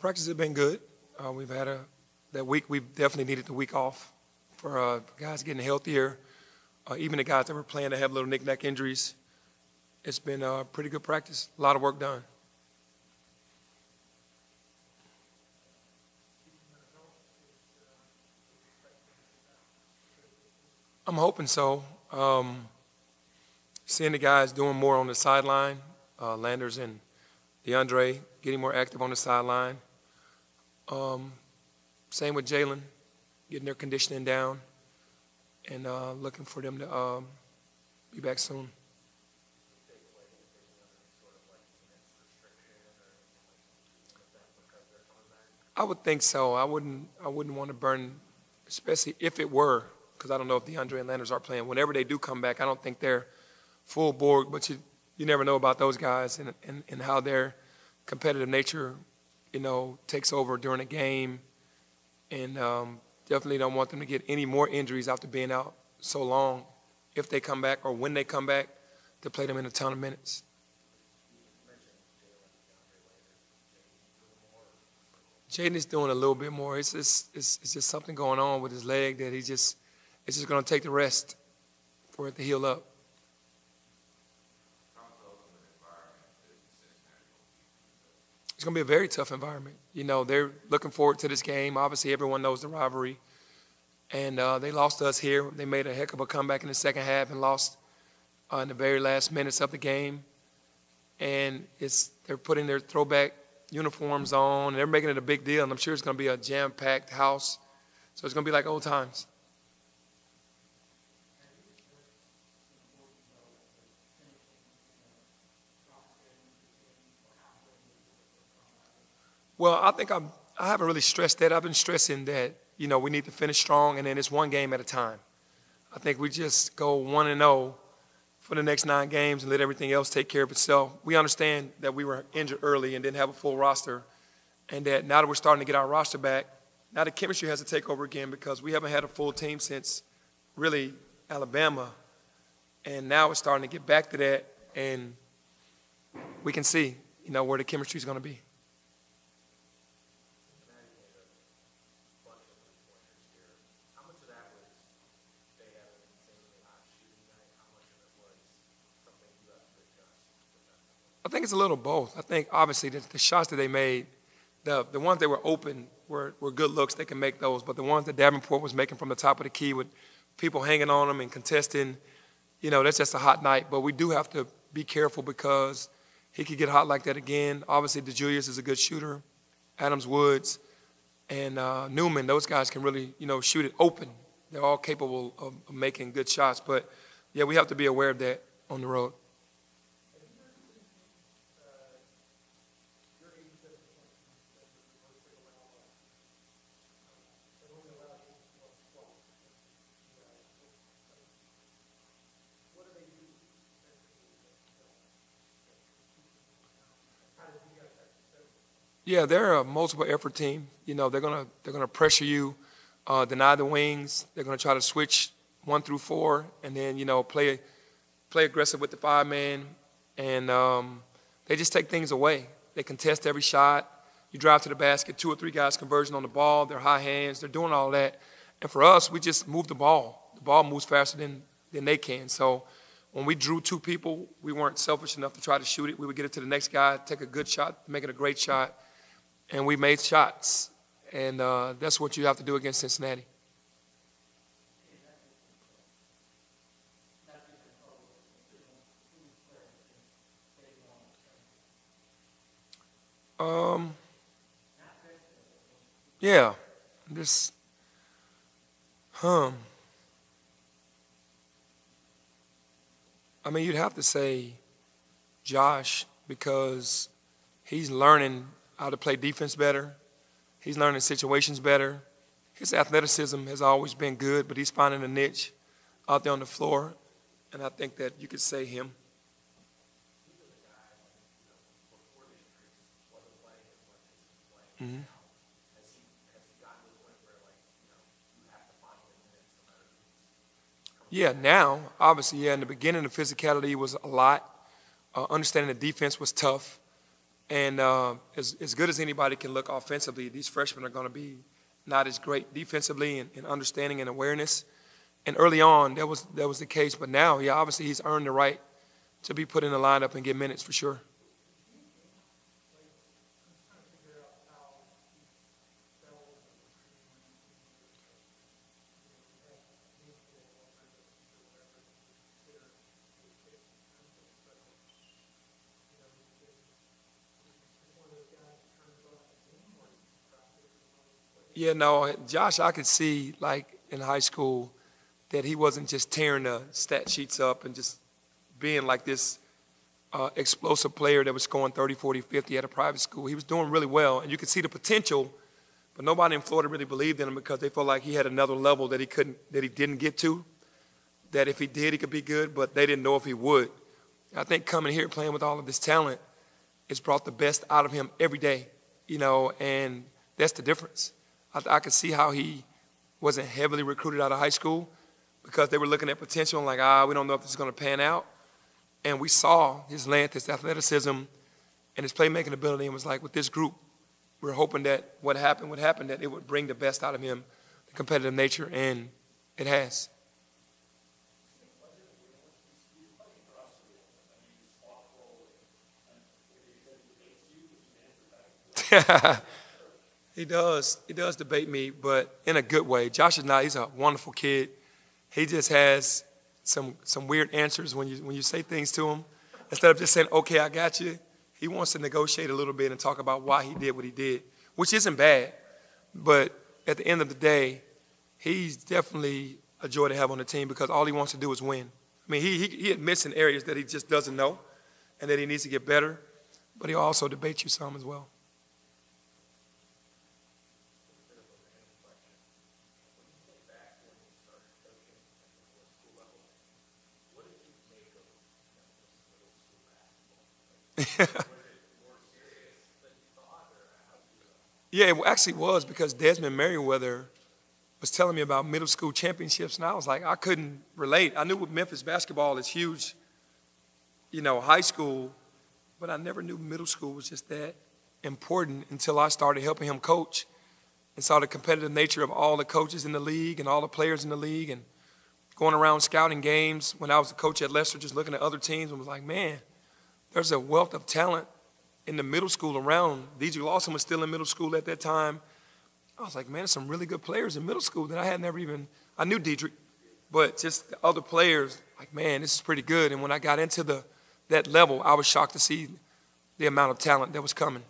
Practice has been good. We've had that week. We definitely needed the week off for guys getting healthier. Even the guys that were playing that have little knick-knack injuries. It's been a pretty good practice. A lot of work done. I'm hoping so. Seeing the guys doing more on the sideline, Landers and DeAndre getting more active on the sideline. Same with Jalen, getting their conditioning down and looking for them to be back soon. I would think so. I wouldn't want to burn, especially if it were, because I don't know if DeAndre and Landers are playing. Whenever they do come back, I don't think they're full board, but you never know about those guys and how their competitive nature, takes over during a game. And definitely don't want them to get any more injuries after being out so long if they come back or when they come back to play them in a ton of minutes. Jaden is doing a little bit more. It's just something going on with his leg that it's just going to take the rest for it to heal up. It's going to be a very tough environment. They're looking forward to this game. Obviously, everyone knows the rivalry. And they lost us here. They made a heck of a comeback in the second half and lost in the very last minutes of the game. And they're putting their throwback uniforms on, and they're making it a big deal. And I'm sure it's going to be a jam-packed house. So it's going to be like old times. Well, I think I haven't really stressed that. I've been stressing that, we need to finish strong, and then it's one game at a time. I think we just go 1-0 for the next 9 games and let everything else take care of itself. We understand that we were injured early and didn't have a full roster, and that now that we're starting to get our roster back, now the chemistry has to take over again because we haven't had a full team since really Alabama, and now it's starting to get back to that, and we can see, where the chemistry is going to be. I think it's a little both. I think, obviously, the shots that they made, the ones that were open were good looks. They can make those. But the ones that Davenport was making from the top of the key with people hanging on them and contesting, that's just a hot night. But we do have to be careful because he could get hot like that again. Obviously, DeJulius is a good shooter. Adams Woods and Newman, those guys can really, shoot it open. They're all capable of making good shots. But, yeah, we have to be aware of that on the road. Yeah, they're a multiple effort team. They're gonna pressure you, deny the wings. They're gonna try to switch 1 through 4, and then play aggressive with the 5-man, and they just take things away. They contest every shot. You drive to the basket, 2 or 3 guys conversion on the ball. They're high hands. They're doing all that, and for us, we just move the ball. The ball moves faster than they can. So when we drew 2 people, we weren't selfish enough to try to shoot it. We would get it to the next guy, take a good shot, make it a great shot. And we made shots, and that's what you have to do against Cincinnati. Yeah, you'd have to say Josh because he's learning how to play defense better. He's learning situations better. His athleticism has always been good, but he's finding a niche out there on the floor, and I think that you could say him. Mm-hmm. Yeah, now, obviously, in the beginning, the physicality was a lot. Understanding the defense was tough. And as good as anybody can look offensively, these freshmen are going to be not as great defensively in understanding and awareness. And early on, that was the case. But now, yeah, obviously he's earned the right to be put in the lineup and get minutes for sure. Yeah, no, Josh, I could see, like, in high school that he wasn't just tearing the stat sheets up and just being like this explosive player that was scoring 30, 40, 50 at a private school. He was doing really well, and you could see the potential, but nobody in Florida really believed in him because they felt like he had another level that he didn't get to, that if he did, he could be good, but they didn't know if he would. I think coming here playing with all of this talent, it's brought the best out of him every day, and that's the difference. I could see how he wasn't heavily recruited out of high school because they were looking at potential and like, we don't know if this is going to pan out. And we saw his length, his athleticism, and his playmaking ability, and was like, with this group, we're hoping that what happened would happen, that it would bring the best out of him, the competitive nature, and it has. He does. He does debate me, but in a good way. Josh is not. He's a wonderful kid. He just has some weird answers when you say things to him. Instead of just saying, okay, I got you, he wants to negotiate a little bit and talk about why he did what he did, which isn't bad. But at the end of the day, he's definitely a joy to have on the team because all he wants to do is win. I mean, he admits in areas that he just doesn't know and that he needs to get better, but he also debates you some as well. Yeah, it actually was because Desmond Merriweather was telling me about middle school championships, and I was like, I couldn't relate. I knew Memphis basketball is huge, high school, but I never knew middle school was just that important until I started helping him coach and saw the competitive nature of all the coaches in the league and all the players in the league and going around scouting games when I was a coach at Leicester, just looking at other teams and was like, man, there's a wealth of talent in the middle school around. D.J. Lawson was still in middle school at that time. I was like, man, there's some really good players in middle school that I had never even – I knew Diedrich, but just the other players, like, man, this is pretty good. And when I got into that level, I was shocked to see the amount of talent that was coming.